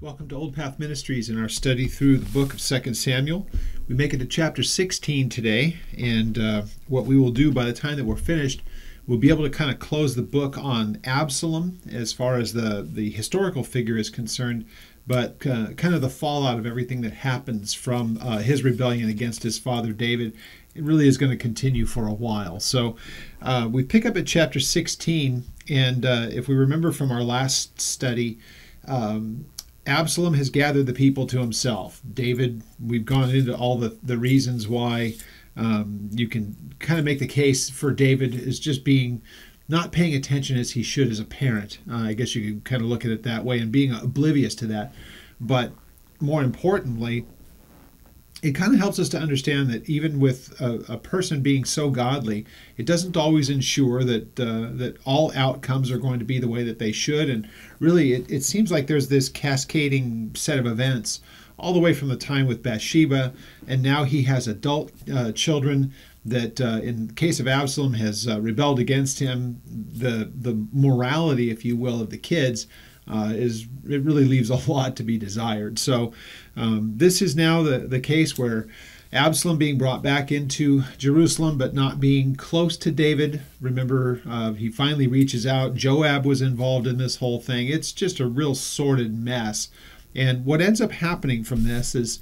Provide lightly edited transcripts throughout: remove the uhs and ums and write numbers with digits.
Welcome to Old Path Ministries in our study through the book of 2 Samuel. We make it to chapter 16 today, and what we will do by the time that we're finished, we'll be able to kind of close the book on Absalom as far as the historical figure is concerned, but kind of the fallout of everything that happens from his rebellion against his father David. It really is going to continue for a while. So we pick up at chapter 16, and if we remember from our last study, Absalom has gathered the people to himself. David, we've gone into all the reasons why you can kind of make the case for David as just being not paying attention as he should as a parent. I guess you could kind of look at it that way and being oblivious to that. But more importantly, it kind of helps us to understand that even with a person being so godly, it doesn't always ensure that all outcomes are going to be the way that they should. And really, it seems like there's this cascading set of events all the way from the time with Bathsheba, and now he has adult children that, in the case of Absalom, has rebelled against him. The morality, if you will, of the kids it really leaves a lot to be desired. So this is now the case where Absalom being brought back into Jerusalem, but not being close to David. Remember, he finally reaches out. Joab was involved in this whole thing. It's just a real sordid mess. And what ends up happening from this is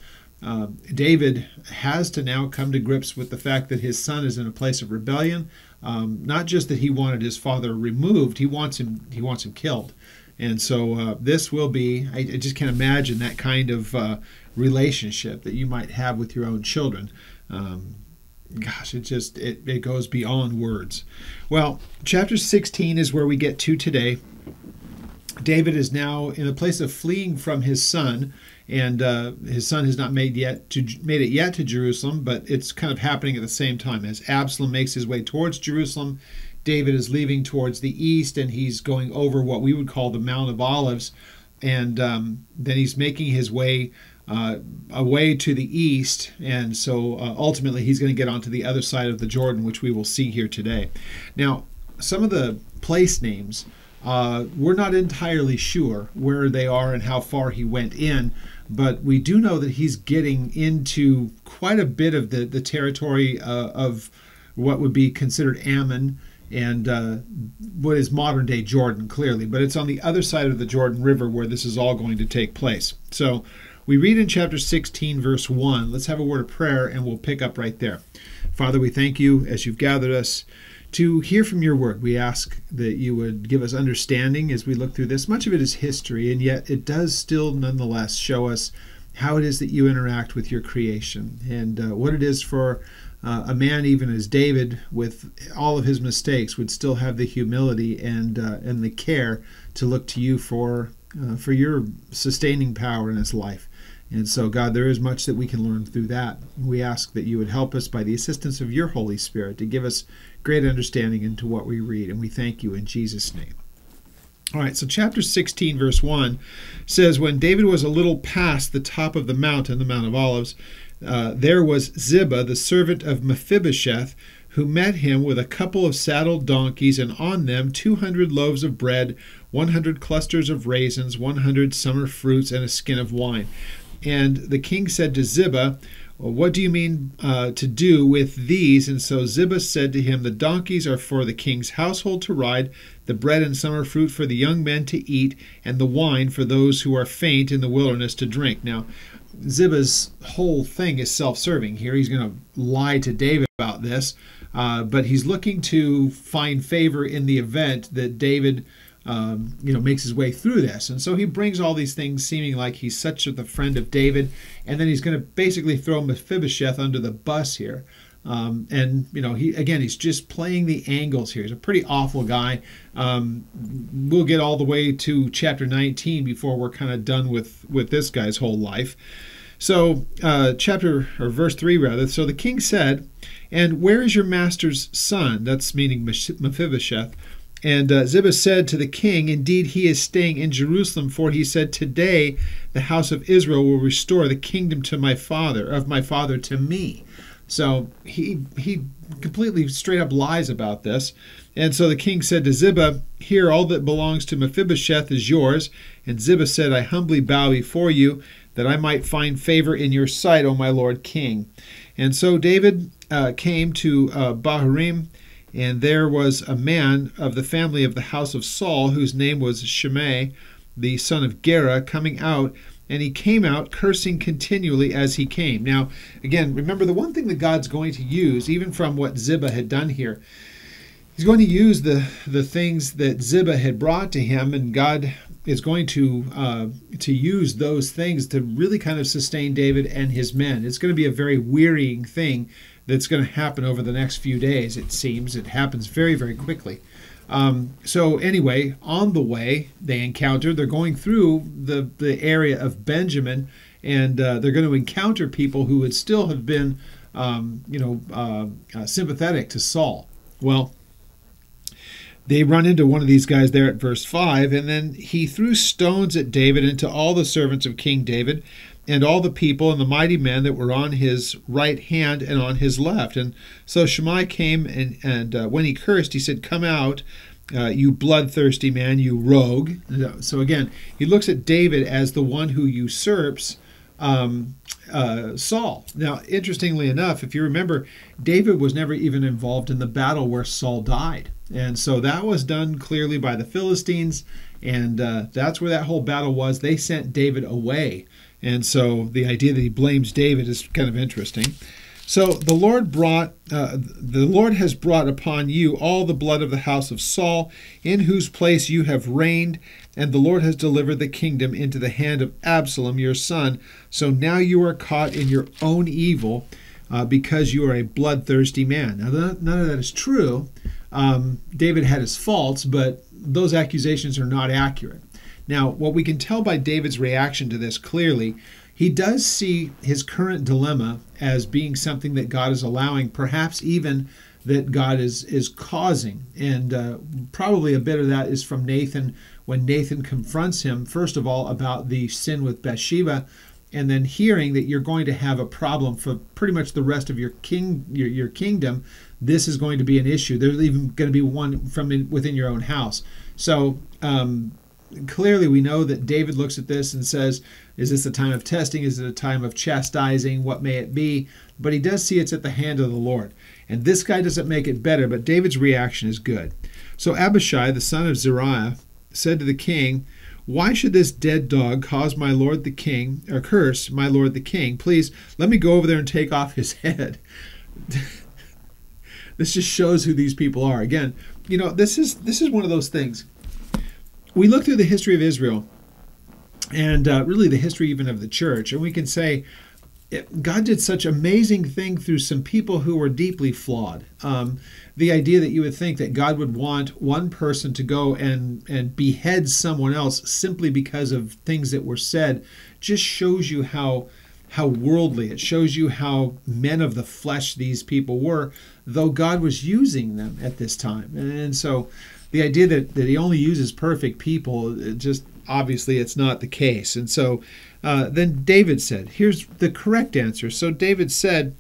David has to now come to grips with the fact that his son is in a place of rebellion. Not just that he wanted his father removed, he wants him killed. And so this will be, I just can't imagine that kind of relationship that you might have with your own children. Gosh, it goes beyond words. Well, chapter 16 is where we get to today. David is now in a place of fleeing from his son, and his son has not made it yet to Jerusalem, but it's kind of happening at the same time. As Absalom makes his way towards Jerusalem, David is leaving towards the east, and he's going over what we would call the Mount of Olives, and then he's making his way away to the east, and so ultimately he's going to get onto the other side of the Jordan, which we will see here today. Now, some of the place names, we're not entirely sure where they are and how far he went in, but we do know that he's getting into quite a bit of the territory of what would be considered Ammon, and what is modern-day Jordan, clearly. But it's on the other side of the Jordan River where this is all going to take place. So we read in chapter 16, verse 1. Let's have a word of prayer, and we'll pick up right there. Father, we thank you as you've gathered us to hear from your word. We ask that you would give us understanding as we look through this. Much of it is history, and yet it does still nonetheless show us how it is that you interact with your creation, and what it is for a man even as David, with all of his mistakes, would still have the humility and the care to look to you for your sustaining power in his life. And so, God, there is much that we can learn through that. We ask that you would help us by the assistance of your Holy Spirit to give us great understanding into what we read. And we thank you in Jesus' name. All right, so chapter 16, verse 1 says, when David was a little past the top of the mountain, the Mount of Olives, there was Ziba, the servant of Mephibosheth, who met him with a couple of saddled donkeys, and on them 200 loaves of bread, 100 clusters of raisins, 100 summer fruits, and a skin of wine. And the king said to Ziba, well, what do you mean to do with these? And so Ziba said to him, the donkeys are for the king's household to ride, the bread and summer fruit for the young men to eat, and the wine for those who are faint in the wilderness to drink. Now, Ziba's whole thing is self-serving here. He's going to lie to David about this, but he's looking to find favor in the event that David makes his way through this. And so he brings all these things seeming like he's such a friend of David, and then he's going to basically throw Mephibosheth under the bus here. He's just playing the angles here. He's a pretty awful guy. We'll get all the way to chapter 19 before we're kind of done with this guy's whole life. So verse 3 rather. So the king said, and where is your master's son? That's meaning Mephibosheth. And Ziba said to the king, indeed, he is staying in Jerusalem, for he said, today the house of Israel will restore the kingdom to my father to me. So he completely straight up lies about this. And so the king said to Ziba, "Here, all that belongs to Mephibosheth is yours." And Ziba said, "I humbly bow before you, that I might find favor in your sight, O my lord king." And so David came to Bahurim, and there was a man of the family of the house of Saul, whose name was Shimei, the son of Gera, coming out. And he came out cursing continually as he came. Now, again, remember the one thing that God's going to use, even from what Ziba had done here, he's going to use the things that Ziba had brought to him, and God is going to use those things to really kind of sustain David and his men. It's going to be a very wearying thing that's going to happen over the next few days, it seems. It happens very, very quickly. So anyway, on the way, they're going through the area of Benjamin, and they're going to encounter people who would still have been, sympathetic to Saul. Well, they run into one of these guys there at verse 5, and then he threw stones at David and to all the servants of King David, and all the people and the mighty men that were on his right hand and on his left. And so Shimei came, and when he cursed, he said, "Come out, you bloodthirsty man, you rogue." So again, he looks at David as the one who usurps Saul. Now, interestingly enough, if you remember, David was never even involved in the battle where Saul died. And so that was done clearly by the Philistines, and that's where that whole battle was. They sent David away. And so the idea that he blames David is kind of interesting. So the Lord has brought upon you all the blood of the house of Saul, in whose place you have reigned, and the Lord has delivered the kingdom into the hand of Absalom your son. So now you are caught in your own evil, because you are a bloodthirsty man. Now none of that is true. David had his faults, but those accusations are not accurate. Now, what we can tell by David's reaction to this clearly, he does see his current dilemma as being something that God is allowing, perhaps even that God is causing. And probably a bit of that is from Nathan, when Nathan confronts him, first of all, about the sin with Bathsheba, and then hearing that you're going to have a problem for pretty much the rest of your kingdom. This is going to be an issue. There's even going to be one from within your own house. So clearly we know that David looks at this and says, is this a time of testing? Is it a time of chastising? What may it be? But he does see it's at the hand of the Lord. And this guy doesn't make it better, but David's reaction is good. So Abishai, the son of Zeruiah, said to the king, "Why should this dead dog cause my lord the king, or curse my lord the king? Please, let me go over there and take off his head." This just shows who these people are. Again, this is one of those things. We look through the history of Israel, and really the history even of the church, and we can say God did such amazing thing through some people who were deeply flawed. The idea that you would think that God would want one person to go and behead someone else simply because of things that were said just shows you how worldly. It shows you how men of the flesh these people were, though God was using them at this time. And so the idea that he only uses perfect people, just obviously it's not the case. And so then David said, here's the correct answer. So David said,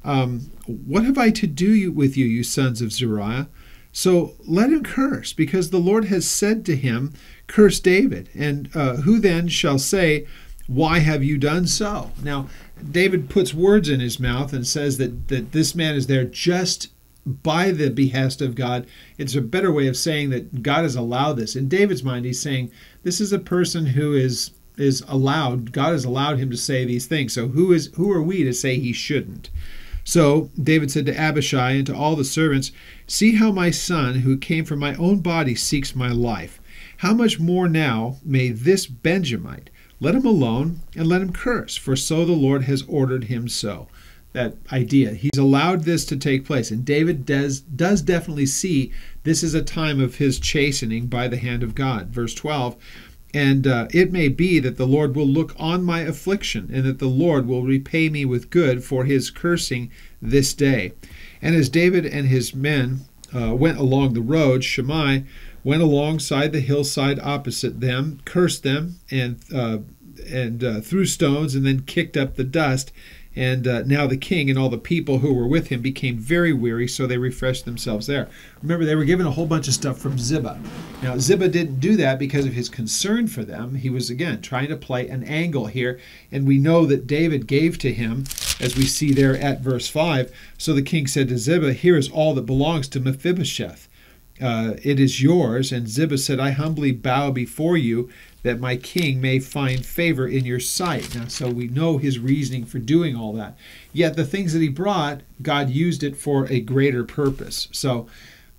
"What have I to do with you, you sons of Zeruiah? So let him curse, because the Lord has said to him, curse David. And who then shall say, why have you done so?" Now, David puts words in his mouth and says that this man is there just by the behest of God. It's a better way of saying that God has allowed this. In David's mind, he's saying this is a person who is allowed. God has allowed him to say these things. So who are we to say he shouldn't? So David said to Abishai and to all the servants, "See how my son, who came from my own body, seeks my life. How much more now may this Benjamite? Let him alone and let him curse, for so the Lord has ordered him so." That idea. He's allowed this to take place. And David does definitely see this is a time of his chastening by the hand of God. Verse 12, "And it may be that the Lord will look on my affliction, and that the Lord will repay me with good for his cursing this day." And as David and his men went along the road, Shimei went alongside the hillside opposite them, cursed them, and threw stones, and then kicked up the dust. And now the king and all the people who were with him became very weary, so they refreshed themselves there. Remember, they were given a whole bunch of stuff from Ziba. Now, Ziba didn't do that because of his concern for them. He was, again, trying to play an angle here. And we know that David gave to him, as we see there at verse 5. So the king said to Ziba, "Here is all that belongs to Mephibosheth. It is yours." And Ziba said, "I humbly bow before you, that my king may find favor in your sight." Now, so we know his reasoning for doing all that. Yet the things that he brought, God used it for a greater purpose. So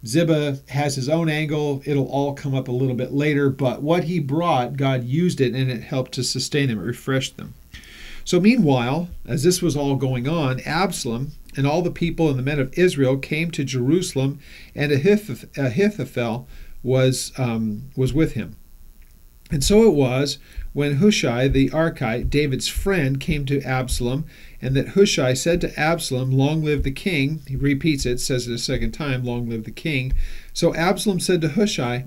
Ziba has his own angle. It'll all come up a little bit later. But what he brought, God used it, and it helped to sustain them. It refreshed them. So meanwhile, as this was all going on, Absalom and all the people and the men of Israel came to Jerusalem, and Ahithophel was with him. And so it was, when Hushai the Archite, David's friend, came to Absalom, and that Hushai said to Absalom, "Long live the king." He repeats it, says it a second time, "Long live the king." So Absalom said to Hushai,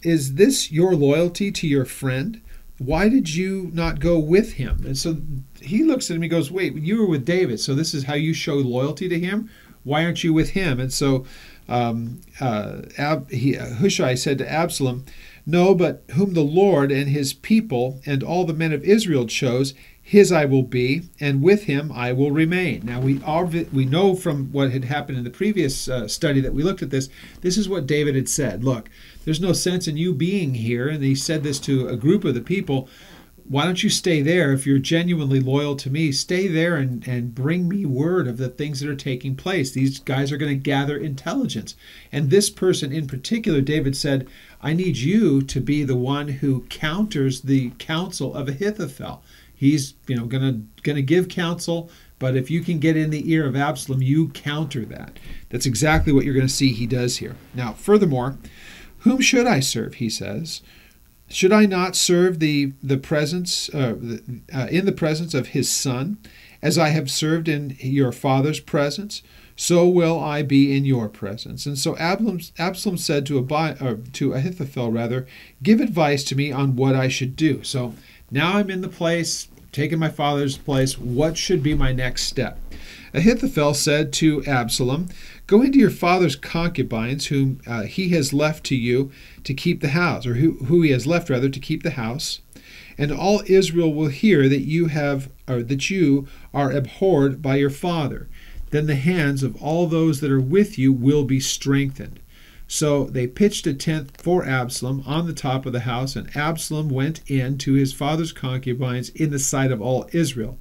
"Is this your loyalty to your friend? Why did you not go with him?" And so he looks at him, he goes, "Wait, you were with David, so this is how you show loyalty to him? Why aren't you with him?" And so Hushai said to Absalom, "No, but whom the Lord and his people and all the men of Israel chose, his I will be, and with him I will remain." Now we know from what had happened in the previous study that we looked at this is what David had said. Look, there's no sense in you being here, and he said this to a group of the people. Why don't you stay there? If you're genuinely loyal to me, stay there and bring me word of the things that are taking place. These guys are going to gather intelligence. And this person in particular, David said, "I need you to be the one who counters the counsel of Ahithophel." He's going to give counsel, but if you can get in the ear of Absalom, you counter that. That's exactly what you're going to see he does here. Now, furthermore, whom should I serve, he says. Should I not serve in the presence of his son, as I have served in your father's presence? So will I be in your presence. And so Absalom said to Ahithophel, "Give advice to me on what I should do." So now I'm in the place, taking my father's place. What should be my next step? Ahithophel said to Absalom, "Go into your father's concubines, whom he has left to you to keep the house, or who he has left rather to keep the house, and all Israel will hear that you are abhorred by your father. Then the hands of all those that are with you will be strengthened." So they pitched a tent for Absalom on the top of the house, and Absalom went in to his father's concubines in the sight of all Israel.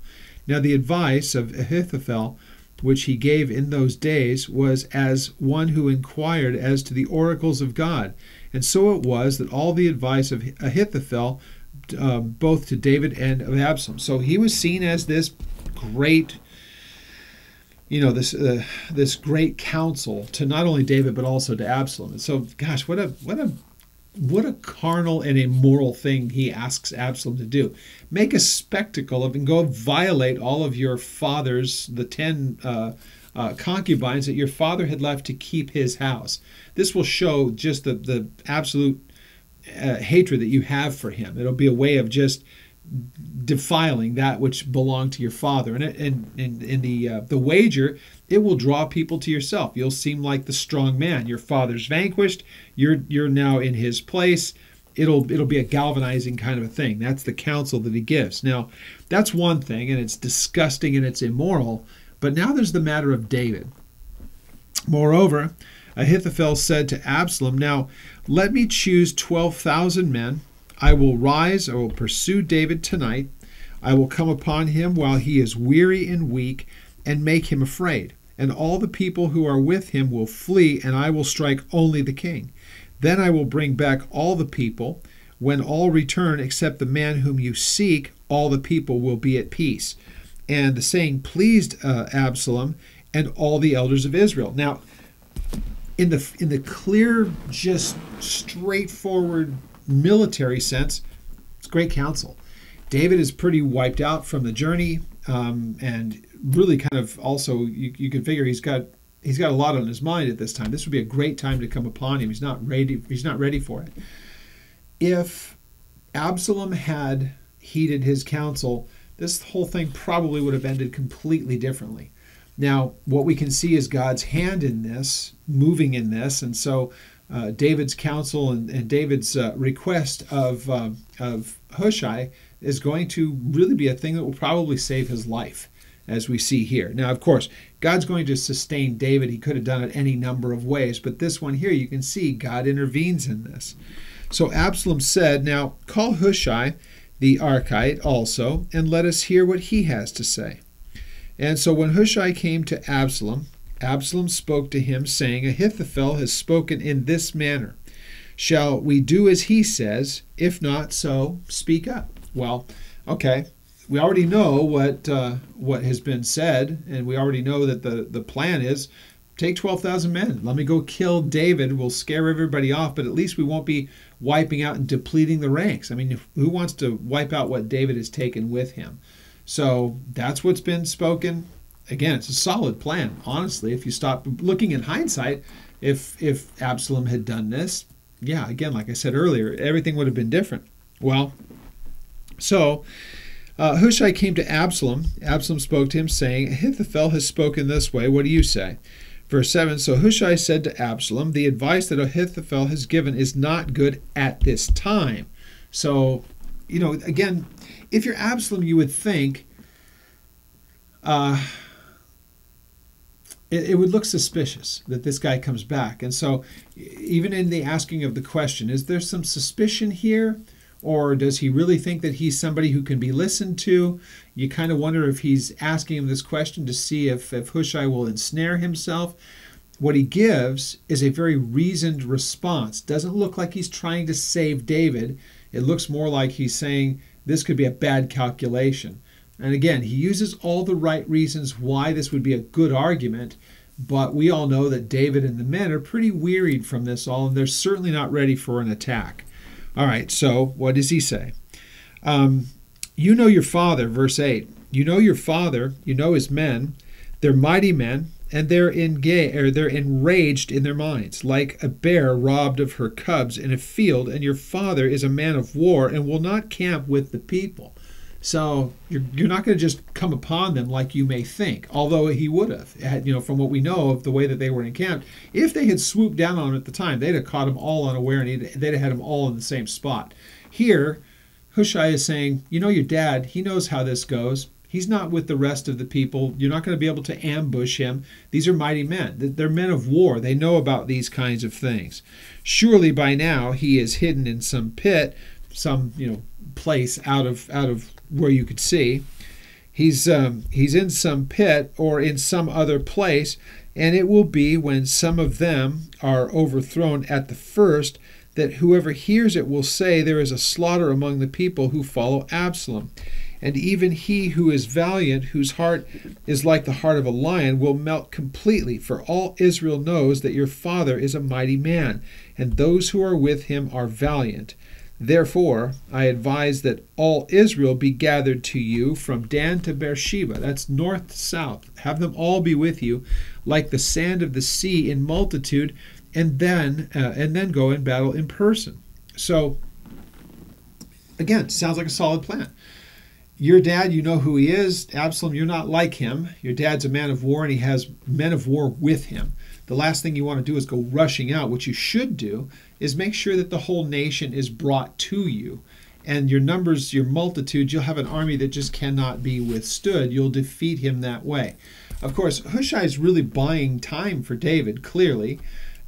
Now the advice of Ahithophel, which he gave in those days, was as one who inquired as to the oracles of God. And so it was that all the advice of Ahithophel, both to David and of Absalom. So he was seen as this great, this great counsel to not only David but also to Absalom. And so, gosh, what a carnal and immoral thing he asks Absalom to do. Make a spectacle of and go violate all of your father's, the 10 concubines that your father had left to keep his house. This will show just the absolute hatred that you have for him. It'll be a way of just defiling that which belonged to your father. And in the wager, it will draw people to yourself. You'll seem like the strong man. Your father's vanquished. You're now in his place. It'll be a galvanizing kind of a thing. That's the counsel that he gives. Now, that's one thing, and it's disgusting and it's immoral. But now there's the matter of David. Moreover, Ahithophel said to Absalom, "Now let me choose 12,000 men. I will rise, I will pursue David tonight. I will come upon him while he is weary and weak, and make him afraid. And all the people who are with him will flee, and I will strike only the king. Then I will bring back all the people. When all return except the man whom you seek, all the people will be at peace." And the saying pleased Absalom and all the elders of Israel. Now, in the clear, just straightforward military sense, it's great counsel. David is pretty wiped out from the journey, and really kind of also you can figure he's got a lot on his mind at this time. This would be a great time to come upon him. He's not ready for it. If Absalom had heeded his counsel, this whole thing probably would have ended completely differently. Now, what we can see is God's hand in this, moving in this, and so David's counsel and David's request of Hushai is going to really be a thing that will probably save his life, as we see here. Now, of course, God's going to sustain David. He could have done it any number of ways, but this one here, you can see God intervenes in this. So Absalom said, "Now call Hushai the Archite also, and let us hear what he has to say." And so when Hushai came to Absalom, Absalom spoke to him, saying, "Ahithophel has spoken in this manner. Shall we do as he says? If not so, speak up." Well, okay, we already know what has been said, and we already know that the plan is, take 12,000 men. Let me go kill David. We'll scare everybody off, but at least we won't be wiping out and depleting the ranks. I mean, who wants to wipe out what David has taken with him? So that's what's been spoken. Again, it's a solid plan, honestly. If you stop looking in hindsight, if Absalom had done this, yeah, again, like I said earlier, everything would have been different. Well, so Hushai came to Absalom. Absalom spoke to him, saying, "Ahithophel has spoken this way. What do you say?" Verse 7, so Hushai said to Absalom, "The advice that Ahithophel has given is not good at this time." So, again, if you're Absalom, you would think it would look suspicious that this guy comes back. And so even in the asking of the question, is there some suspicion here? Or does he really think that he's somebody who can be listened to? You kind of wonder if he's asking him this question to see if Hushai will ensnare himself. What he gives is a very reasoned response. Doesn't look like he's trying to save David. It looks more like he's saying this could be a bad calculation. And again, he uses all the right reasons why this would be a good argument, but we all know that David and the men are pretty wearied from this all, and they're certainly not ready for an attack. All right, so what does he say? You know your father, verse 8. You know your father, you know his men. They're mighty men, and they're enraged in their minds, like a bear robbed of her cubs in a field, and your father is a man of war and will not camp with the people. So you're not going to just come upon them like you may think, although he would have, from what we know of the way that they were encamped. If they had swooped down on him at the time, they'd have caught him all unaware, and they'd have had him all in the same spot. Here, Hushai is saying, your dad, he knows how this goes. He's not with the rest of the people. You're not going to be able to ambush him. These are mighty men. They're men of war. They know about these kinds of things. Surely by now he is hidden in some pit, some place out of where you could see. He's in some pit or in some other place, and it will be when some of them are overthrown at the first that whoever hears it will say, there is a slaughter among the people who follow Absalom. And even he who is valiant, whose heart is like the heart of a lion, will melt completely, for all Israel knows that your father is a mighty man, and those who are with him are valiant. Therefore, I advise that all Israel be gathered to you from Dan to Beersheba. That's north to south. Have them all be with you, like the sand of the sea in multitude, and then go and battle in person. So, again, sounds like a solid plan. Your dad, you know who he is. Absalom, you're not like him. Your dad's a man of war, and he has men of war with him. The last thing you want to do is go rushing out. What you should do is make sure that the whole nation is brought to you. And your numbers, your multitude, you'll have an army that just cannot be withstood. You'll defeat him that way. Of course, Hushai is really buying time for David, clearly.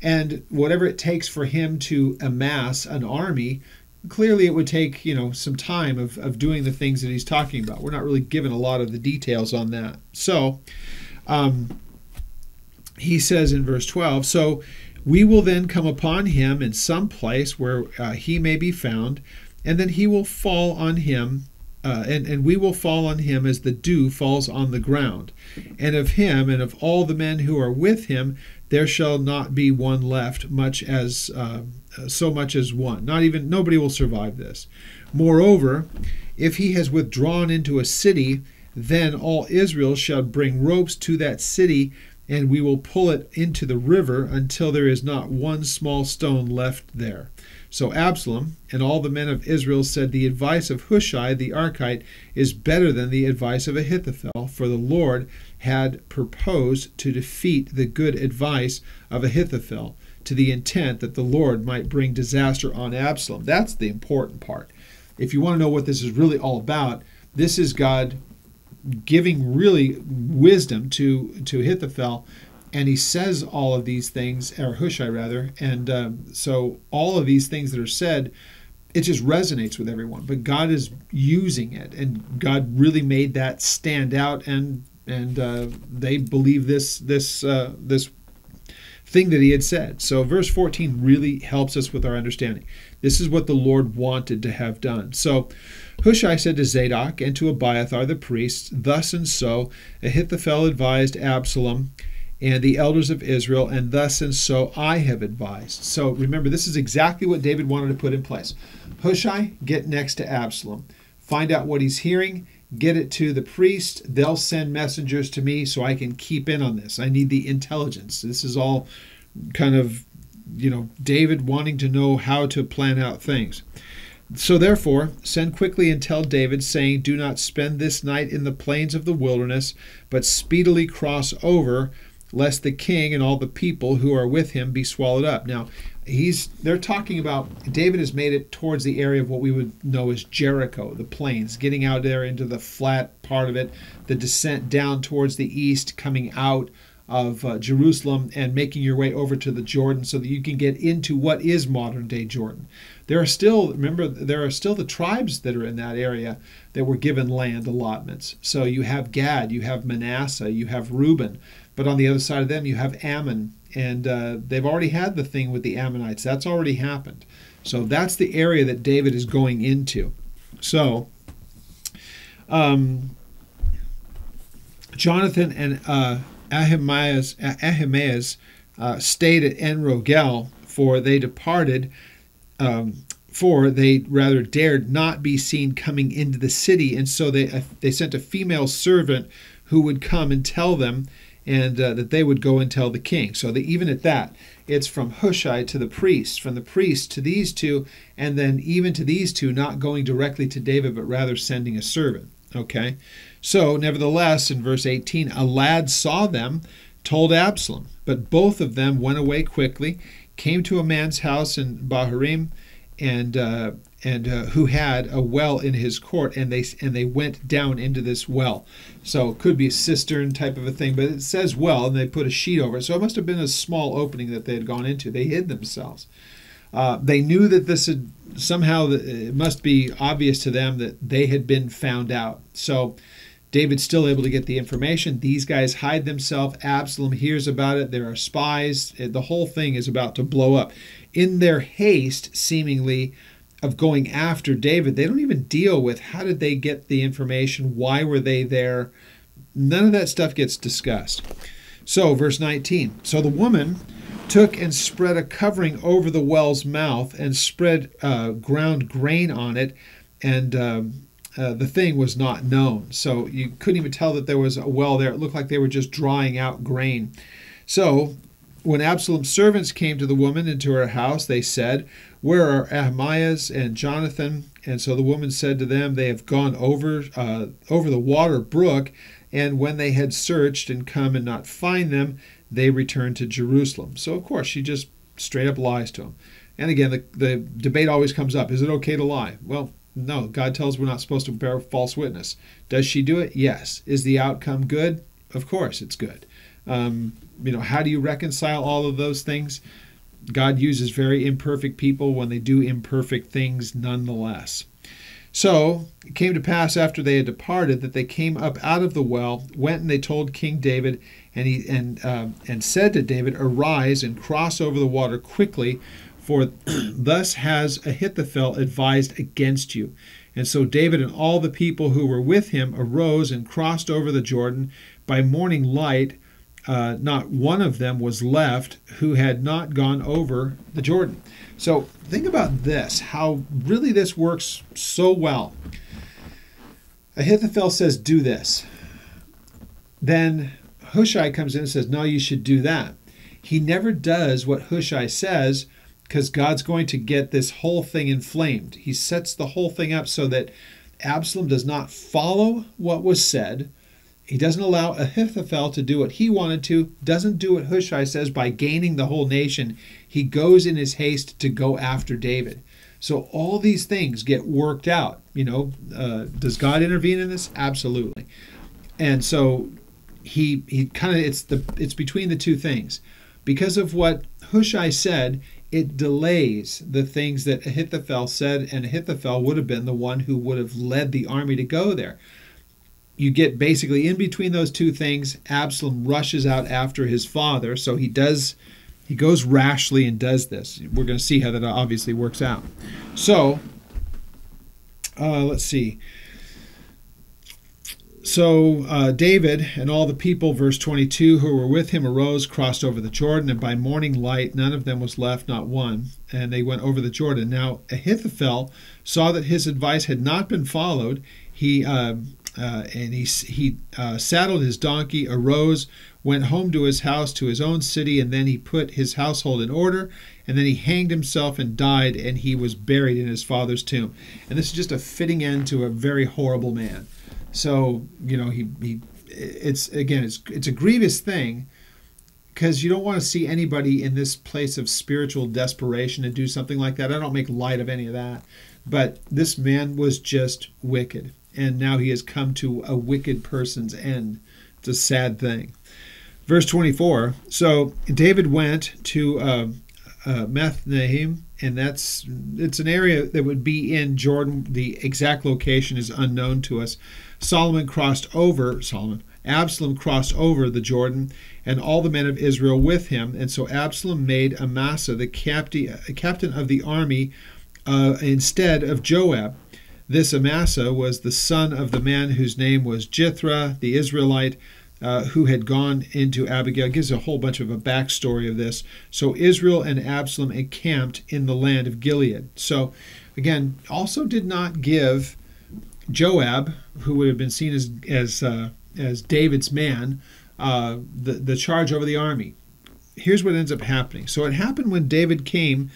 And whatever it takes for him to amass an army, clearly it would take, some time of doing the things that he's talking about. We're not really given a lot of the details on that. So, he says in verse 12, so we will then come upon him in some place where he may be found, and then he will fall on him, and we will fall on him as the dew falls on the ground. And of him and of all the men who are with him, there shall not be one left, so much as one. Nobody will survive this. Moreover, if he has withdrawn into a city, then all Israel shall bring ropes to that city, and we will pull it into the river until there is not one small stone left there. So Absalom and all the men of Israel said, the advice of Hushai the Archite is better than the advice of Ahithophel, for the Lord had purposed to defeat the good advice of Ahithophel, to the intent that the Lord might bring disaster on Absalom. That's the important part. If you want to know what this is really all about, this is God giving really wisdom to Ahithophel, and he says all of these things, or Hushai rather, and so all of these things that are said, it just resonates with everyone. But God is using it, and God really made that stand out, and they believe this thing that he had said. So verse 14 really helps us with our understanding. This is what the Lord wanted to have done. So Hushai said to Zadok and to Abiathar the priests, thus and so Ahithophel advised Absalom and the elders of Israel, and thus and so I have advised. So remember, this is exactly what David wanted to put in place. Hushai, get next to Absalom. Find out what he's hearing. Get it to the priest. They'll send messengers to me so I can keep in on this. I need the intelligence. This is all kind of, David wanting to know how to plan out things. So therefore, send quickly and tell David, saying, do not spend this night in the plains of the wilderness, but speedily cross over, lest the king and all the people who are with him be swallowed up. Now, they're talking about, David has made it towards the area of what we would know as Jericho, the plains, getting out there into the flat part of it, the descent down towards the east, coming out of Jerusalem and making your way over to the Jordan so that you can get into what is modern day Jordan. There are still the tribes that are in that area that were given land allotments. So you have Gad, you have Manasseh, you have Reuben, but on the other side of them you have Ammon, and they've already had the thing with the Ammonites. That's already happened. So that's the area that David is going into. So Jonathan and Ahimaaz stayed at En-Rogel, for they departed, for they rather dared not be seen coming into the city, and so they sent a female servant who would come and tell them, and that they would go and tell the king. So even at that, it's from Hushai to the priest, from the priest to these two, and then even to these two not going directly to David, but rather sending a servant. Okay? So, nevertheless, in verse 18, a lad saw them, told Absalom, but both of them went away quickly, came to a man's house in Bahurim, and who had a well in his court, and they went down into this well. So it could be a cistern type of a thing, but it says well, and they put a sheet over it. So it must have been a small opening that they had gone into. They hid themselves. They knew that this had somehow, it must be obvious to them that they had been found out. So David's still able to get the information. These guys hide themselves. Absalom hears about it. There are spies. The whole thing is about to blow up. In their haste, seemingly, of going after David, they don't even deal with how did they get the information, why were they there. None of that stuff gets discussed. So, verse 19. So the woman took and spread a covering over the well's mouth and spread ground grain on it, and the thing was not known. So you couldn't even tell that there was a well there. It looked like they were just drying out grain. So when Absalom's servants came to the woman into her house, they said, where are Ahimaaz and Jonathan? And so the woman said to them, they have gone over the water brook. And when they had searched and come and not find them, they returned to Jerusalem. So, of course, she just straight up lies to them. And again, the debate always comes up. Is it okay to lie? Well, no. God tells us we're not supposed to bear false witness. Does she do it? Yes. Is the outcome good? Of course it's good. How do you reconcile all of those things? God uses very imperfect people when they do imperfect things nonetheless. So it came to pass after they had departed that they came up out of the well, went and they told King David, and said to David, arise and cross over the water quickly, for thus has Ahithophel advised against you. And so David and all the people who were with him arose and crossed over the Jordan. By morning light, not one of them was left who had not gone over the Jordan. So think about this, how really this works so well. Ahithophel says, do this. Then Hushai comes in and says, no, you should do that. He never does what Hushai says, because God's going to get this whole thing inflamed. He sets the whole thing up so that Absalom does not follow what was said. He doesn't allow Ahithophel to do what he wanted to, doesn't do what Hushai says by gaining the whole nation. He goes in his haste to go after David. So all these things get worked out. Does God intervene in this? Absolutely. And so he kind of, it's between the two things. Because of what Hushai said, it delays the things that Ahithophel said, and Ahithophel would have been the one who would have led the army to go there. You get basically in between those two things. Absalom rushes out after his father, so he goes rashly and does this. We're going to see how that obviously works out. So, let's see. So David and all the people, verse 22, who were with him arose, crossed over the Jordan, and by morning light none of them was left, not one, and they went over the Jordan. Now Ahithophel saw that his advice had not been followed. He saddled his donkey, arose, went home to his house, to his own city, and then he put his household in order, and then he hanged himself and died, and he was buried in his father's tomb. And this is just a fitting end to a very horrible man. So, it's a grievous thing, because you don't want to see anybody in this place of spiritual desperation and do something like that. I don't make light of any of that. But this man was just wicked. And now he has come to a wicked person's end. It's a sad thing. Verse 24, so David went to Methnahim, and it's an area that would be in Jordan. The exact location is unknown to us. Absalom crossed over the Jordan, and all the men of Israel with him. And so Absalom made Amasa the captain of the army instead of Joab. This Amasa was the son of the man whose name was Jithra, the Israelite, who had gone into Abigail. It gives a whole bunch of a backstory of this. So Israel and Absalom encamped in the land of Gilead. So again, also did not give Joab, who would have been seen as David's man, the charge over the army. Here's what ends up happening. So it happened when David came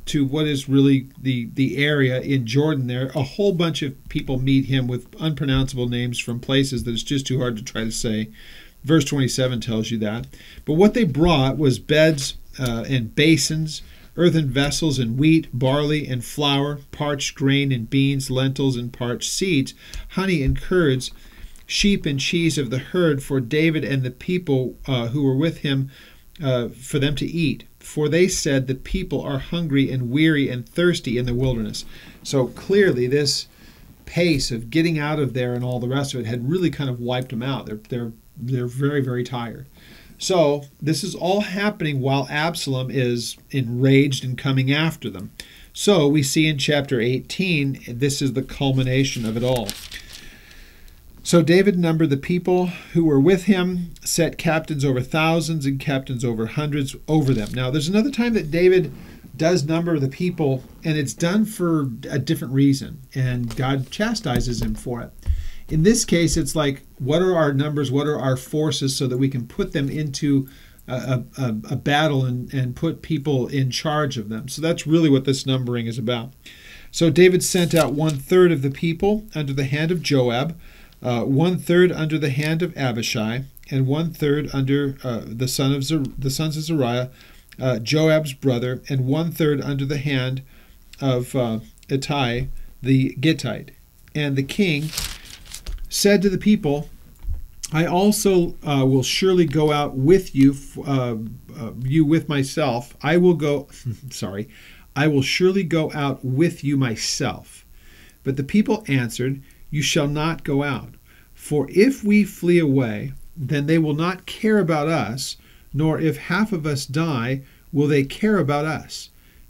to what is really the area in Jordan there. A whole bunch of people meet him with unpronounceable names from places that it's just too hard to try to say. Verse 27 tells you that. But what they brought was beds and basins, earthen vessels and wheat, barley and flour, parched grain and beans, lentils and parched seeds, honey and curds, sheep and cheese of the herd for David and the people who were with him for them to eat. For they said, the people are hungry and weary and thirsty in the wilderness. So clearly this pace of getting out of there and all the rest of it had really kind of wiped them out. They're very, very tired. So this is all happening while Absalom is enraged and coming after them. So we see in chapter 18, this is the culmination of it all. So David numbered the people who were with him, set captains over thousands and captains over hundreds over them. Now, there's another time that David does number the people, and it's done for a different reason, and God chastises him for it. In this case, it's like, what are our numbers, what are our forces, so that we can put them into a battle and put people in charge of them. So that's really what this numbering is about. So David sent out 1/3 of the people under the hand of Joab, 1/3 under the hand of Abishai, and 1/3 under the sons of Zeruiah, Joab's brother, and 1/3 under the hand of Ittai the Gittite. And the king said to the people, I also will surely go out with you, with myself. I will surely go out with you myself. But the people answered, you shall not go out. For if we flee away, then they will not care about us, nor if half of us die, will they care about us.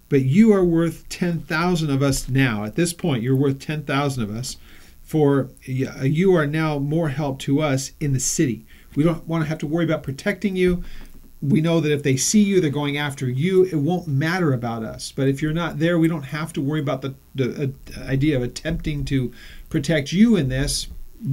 But you are worth 10,000 of us now. At this point, you're worth 10,000 of us. For you are now more help to us in the city. We don't want to have to worry about protecting you. We know that if they see you, they're going after you. It won't matter about us. But if you're not there, we don't have to worry about the idea of attempting to protect you in this.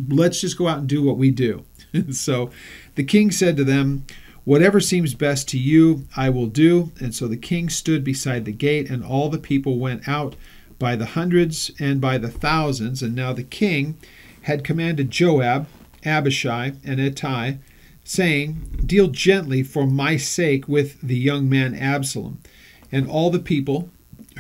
Let's just go out and do what we do. So the king said to them, Whatever seems best to you, I will do. And so the king stood beside the gate, and all the people went out by the hundreds and by the thousands. And now the king had commanded Joab, Abishai, and Ittai, saying, Deal gently for my sake with the young man Absalom. And all the people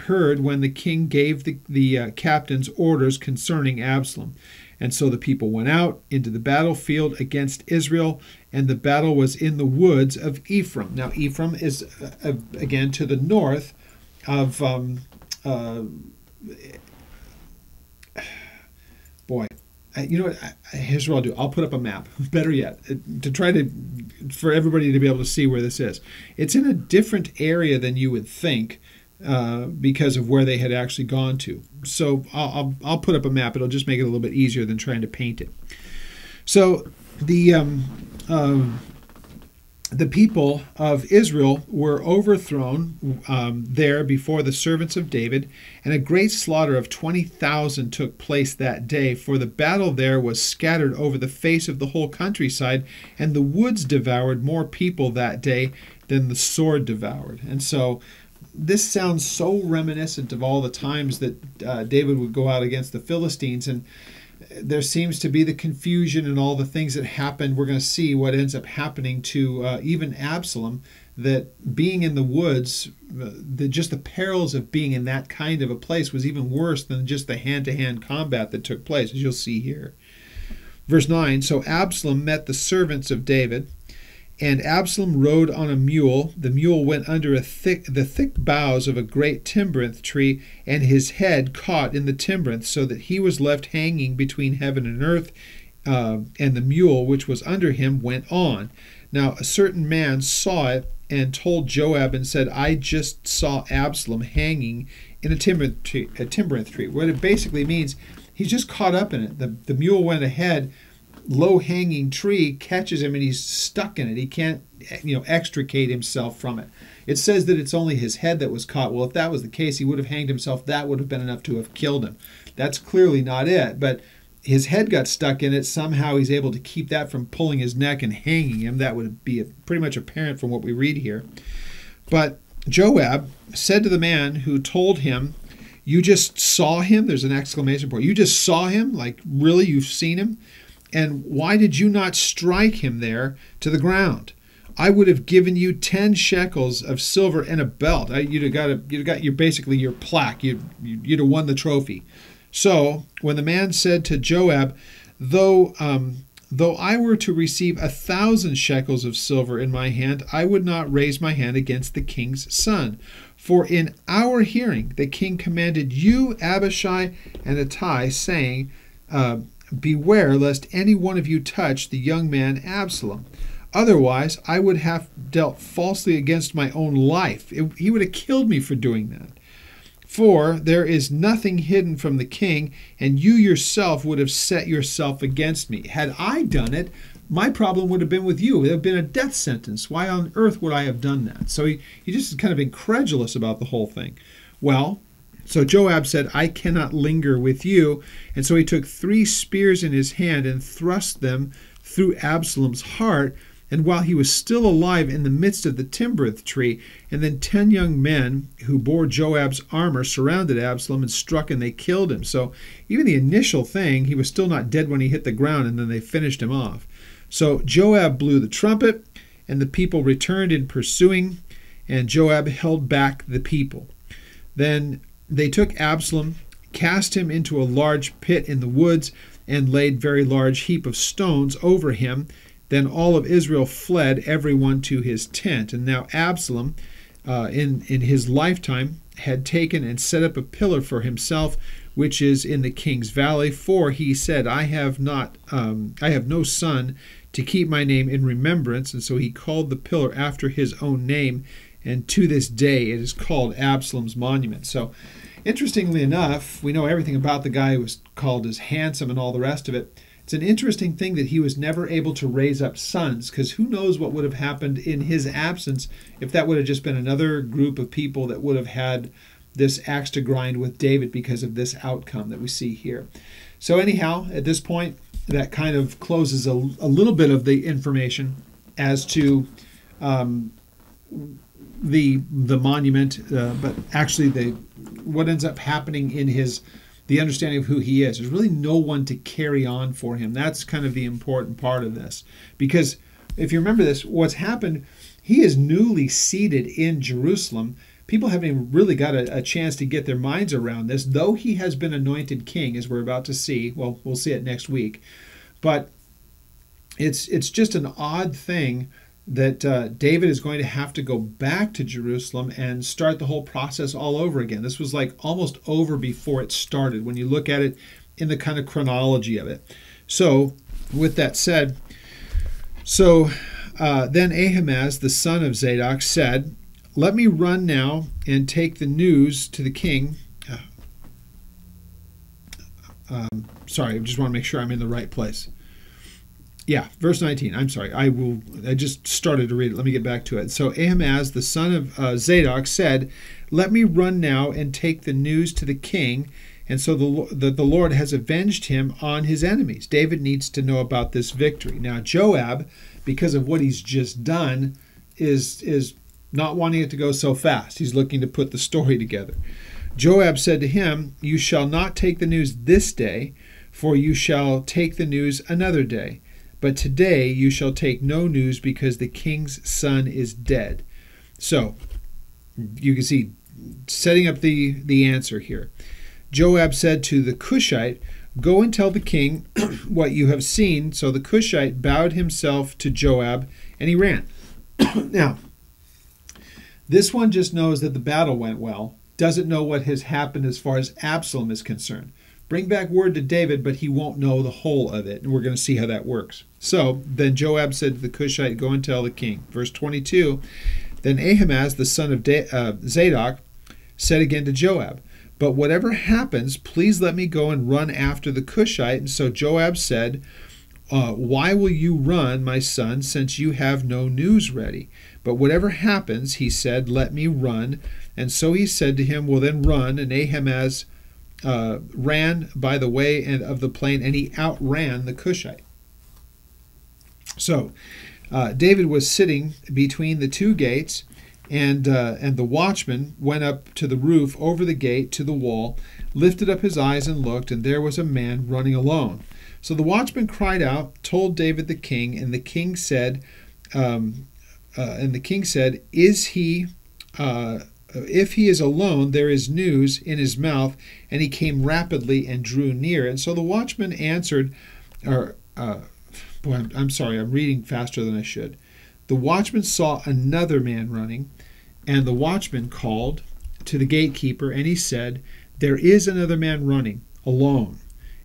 heard when the king gave the captains orders concerning Absalom. And so the people went out into the battlefield against Israel, and the battle was in the woods of Ephraim. Now, Ephraim is, again, to the north of, you know what, here's what I'll do. I'll put up a map, better yet, to try to, for everybody to be able to see where this is. It's in a different area than you would think, because of where they had actually gone to. So I'll put up a map. It'll just make it a little bit easier than trying to paint it. So the people of Israel were overthrown there before the servants of David, and a great slaughter of 20,000 took place that day, for the battle there was scattered over the face of the whole countryside, and the woods devoured more people that day than the sword devoured. And so this sounds so reminiscent of all the times that David would go out against the Philistines, and there seems to be the confusion and all the things that happened. We're going to see what ends up happening to even Absalom, that being in the woods, just the perils of being in that kind of a place was even worse than just the hand-to-hand combat that took place, as you'll see here. Verse 9, So Absalom met the servants of David, and Absalom rode on a mule. The mule went under the thick boughs of a great terebinth tree, and his head caught in the terebinth, so that he was left hanging between heaven and earth, and the mule which was under him went on. Now a certain man saw it, and told Joab, and said, I just saw Absalom hanging in a terebinth tree. What it basically means, he's just caught up in it. The mule went ahead, low-hanging tree catches him, and he's stuck in it. He can't, extricate himself from it. It says that it's only his head that was caught. Well, if that was the case, he would have hanged himself. That would have been enough to have killed him. That's clearly not it, but his head got stuck in it. Somehow he's able to keep that from pulling his neck and hanging him. That would be pretty much apparent from what we read here. But Joab said to the man who told him, You just saw him? There's an exclamation point. You just saw him? Like, really, you've seen him? And why did you not strike him there to the ground? I would have given you 10 shekels of silver and a belt. You'd have got your plaque. You'd have won the trophy. So when the man said to Joab, though I were to receive 1,000 shekels of silver in my hand, I would not raise my hand against the king's son. For in our hearing the king commanded you, Abishai and Ittai, saying, Beware lest any one of you touch the young man Absalom. Otherwise, I would have dealt falsely against my own life. He would have killed me for doing that. For there is nothing hidden from the king, and you yourself would have set yourself against me. Had I done it, my problem would have been with you. It would have been a death sentence. Why on earth would I have done that? So he just is kind of incredulous about the whole thing. Well, so Joab said, I cannot linger with you. And so he took 3 spears in his hand and thrust them through Absalom's heart, and while he was still alive in the midst of the terebinth tree. And then 10 young men who bore Joab's armor surrounded Absalom and struck, and they killed him. So even the initial thing, he was still not dead when he hit the ground, and then they finished him off. So Joab blew the trumpet, and the people returned in pursuing, and Joab held back the people. Then they took Absalom, cast him into a large pit in the woods, and laid very large heap of stones over him. Then all of Israel fled, every one to his tent. And now Absalom, in his lifetime, had taken and set up a pillar for himself, which is in the king's valley. For he said, I have no son to keep my name in remembrance. And so he called the pillar after his own name. And to this day, it is called Absalom's monument. So, interestingly enough, we know everything about the guy who was called as handsome and all the rest of it. It's an interesting thing that he was never able to raise up sons, because who knows what would have happened in his absence if that would have just been another group of people that would have had this axe to grind with David because of this outcome that we see here. So anyhow, at this point, that kind of closes a little bit of the information as to um, the monument, but actually what ends up happening in the understanding of who he is. There's really no one to carry on for him. That's kind of the important part of this. Because if you remember this, what's happened, he is newly seated in Jerusalem. People haven't even really got a chance to get their minds around this, though he has been anointed king, as we're about to see. Well, we'll see it next week. But it's just an odd thing that David is going to have to go back to Jerusalem and start the whole process all over again. This was like almost over before it started when you look at it in the kind of chronology of it. So with that said, then Ahimaaz, the son of Zadok, said, "Let me run now and take the news to the king." Sorry, I just want to make sure I'm in the right place. Yeah, verse 19. I'm sorry. I just started to read it. Let me get back to it. So Ahimaaz, the son of Zadok, said, "Let me run now and take the news to the king." And so the Lord has avenged him on his enemies. David needs to know about this victory. Now Joab, because of what he's just done, is not wanting it to go so fast. He's looking to put the story together. Joab said to him, "You shall not take the news this day, for you shall take the news another day. But today you shall take no news, because the king's son is dead." So you can see, setting up the answer here. Joab said to the Cushite, "Go and tell the king what you have seen." So the Cushite bowed himself to Joab, and he ran. Now, this one just knows that the battle went well, doesn't know what has happened as far as Absalom is concerned. Bring back word to David, but he won't know the whole of it, and we're going to see how that works. So then Joab said to the Cushite, "Go and tell the king." Verse 22, then Ahimaaz, the son of Zadok, said again to Joab, "But whatever happens, please let me go and run after the Cushite." And so Joab said, "Why will you run, my son, since you have no news ready? But whatever happens," he said, "let me run." And so he said to him, "Well, then run." And Ahimaaz ran by the way of the plain, and he outran the Cushite. So David was sitting between the two gates, and the watchman went up to the roof over the gate to the wall, lifted up his eyes and looked, and there was a man running alone. So the watchman cried out, told David the king, and the king said, "Is he? If he is alone, there is news in his mouth." And he came rapidly and drew near. And so the watchman answered, I'm sorry, I'm reading faster than I should. The watchman saw another man running, and the watchman called to the gatekeeper, and he said, "There is another man running, alone."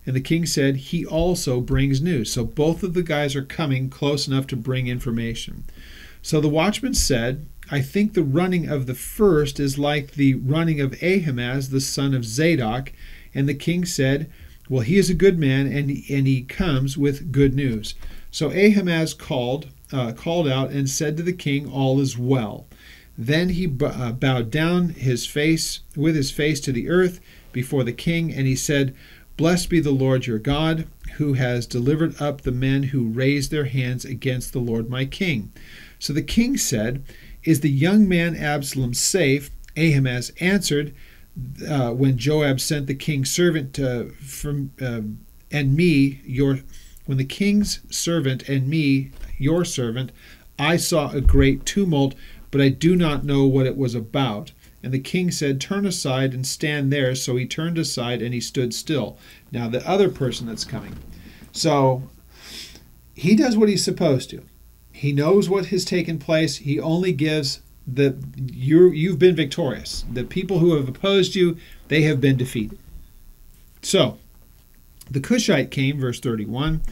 And the king said, "He also brings news." So both of the guys are coming close enough to bring information. So the watchman said, "I think the running of the first is like the running of Ahimaaz, the son of Zadok." And the king said, "Well, he is a good man, and he comes with good news." So Ahimaaz called out and said to the king, "All is well." Then he bowed down with his face to the earth before the king, and he said, "Blessed be the Lord your God, who has delivered up the men who raised their hands against the Lord my king." So the king said, "Is the young man Absalom safe?" Ahimaaz answered, "When Joab sent the king's servant when the king's servant and me, your servant, I saw a great tumult, but I do not know what it was about." And the king said, "Turn aside and stand there." So he turned aside and he stood still. Now the other person that's coming. So he does what he's supposed to. He knows what has taken place. He only gives you've been victorious. The people who have opposed you, they have been defeated. So the Cushite came, verse 31,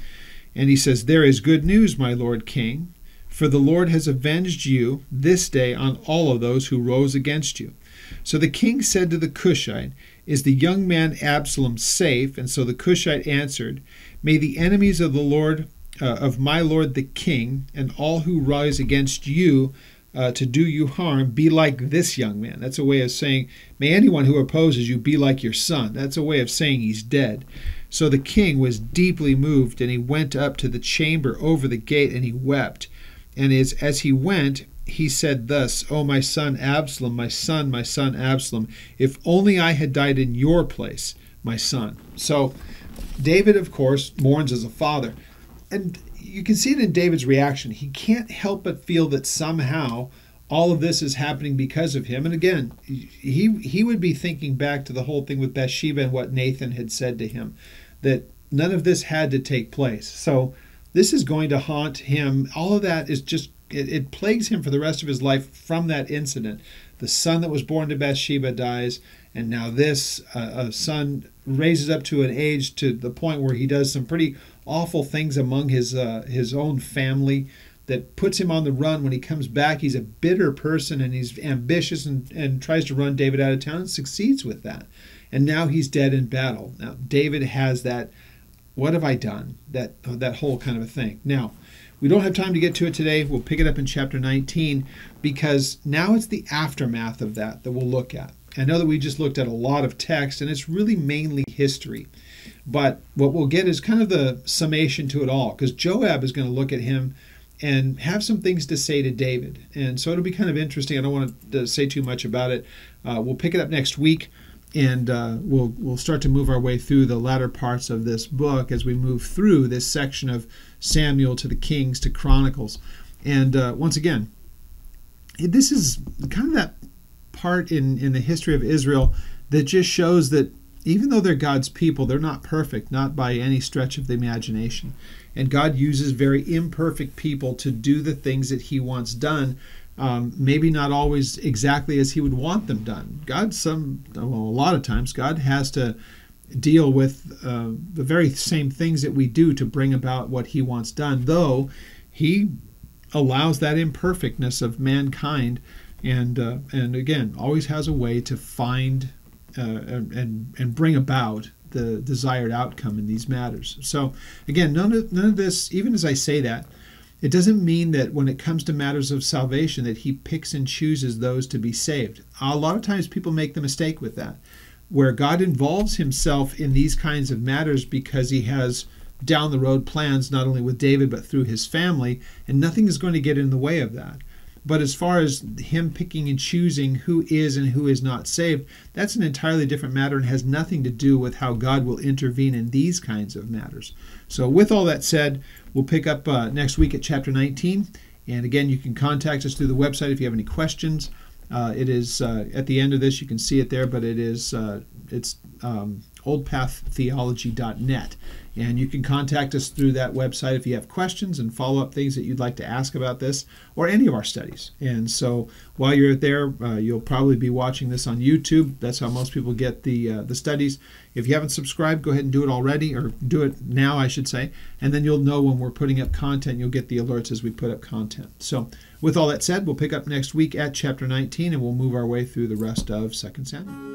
and he says, "There is good news, my lord king, for the Lord has avenged you this day on all of those who rose against you." So the king said to the Cushite, "Is the young man Absalom safe?" And so the Cushite answered, "May the enemies of the Lord, of my lord the king, and all who rise against you to do you harm, be like this young man." That's a way of saying, may anyone who opposes you be like your son. That's a way of saying he's dead. So the king was deeply moved, and he went up to the chamber over the gate, and he wept. And as he went, he said thus, "O my son Absalom, my son Absalom, if only I had died in your place, my son." So David, of course, mourns as a father. And you can see it in David's reaction. He can't help but feel that somehow all of this is happening because of him. And again, he would be thinking back to the whole thing with Bathsheba and what Nathan had said to him, that none of this had to take place. So this is going to haunt him. All of that is just, it plagues him for the rest of his life from that incident. The son that was born to Bathsheba dies, and now this son raises up to an age to the point where he does some pretty awful things among his own family that puts him on the run. When he comes back, he's a bitter person, and he's ambitious and tries to run David out of town and succeeds with that. And now he's dead in battle. Now David has that, what have I done? That whole kind of a thing. Now, we don't have time to get to it today. We'll pick it up in chapter 19, because now it's the aftermath of that we'll look at. I know that we just looked at a lot of text, and it's really mainly history. But what we'll get is kind of the summation to it all, because Joab is going to look at him and have some things to say to David. And so it'll be kind of interesting. I don't want to say too much about it. We'll pick it up next week, and we'll start to move our way through the latter parts of this book as we move through this section of Samuel to the Kings to Chronicles. And once again, this is kind of that part in the history of Israel that just shows that even though they're God's people, they're not perfect, not by any stretch of the imagination. And God uses very imperfect people to do the things that he wants done, maybe not always exactly as he would want them done. A lot of times, God has to deal with the very same things that we do to bring about what he wants done, though he allows that imperfectness of mankind, and again, always has a way to find and bring about the desired outcome in these matters. So again, none of this, even as I say that, it doesn't mean that when it comes to matters of salvation that he picks and chooses those to be saved. A lot of times people make the mistake with that, where God involves himself in these kinds of matters because he has down the road plans not only with David but through his family, and nothing is going to get in the way of that. But as far as him picking and choosing who is and who is not saved, that's an entirely different matter and has nothing to do with how God will intervene in these kinds of matters. So with all that said, we'll pick up next week at chapter 19. And again, you can contact us through the website if you have any questions. It is at the end of this, you can see it there, but it's oldpaththeology.net. And you can contact us through that website if you have questions and follow-up things that you'd like to ask about this or any of our studies. And so while you're there, you'll probably be watching this on YouTube. That's how most people get the studies. If you haven't subscribed, go ahead and do it already, or do it now, I should say. And then you'll know when we're putting up content. You'll get the alerts as we put up content. So with all that said, we'll pick up next week at chapter 19, and we'll move our way through the rest of 2 Samuel.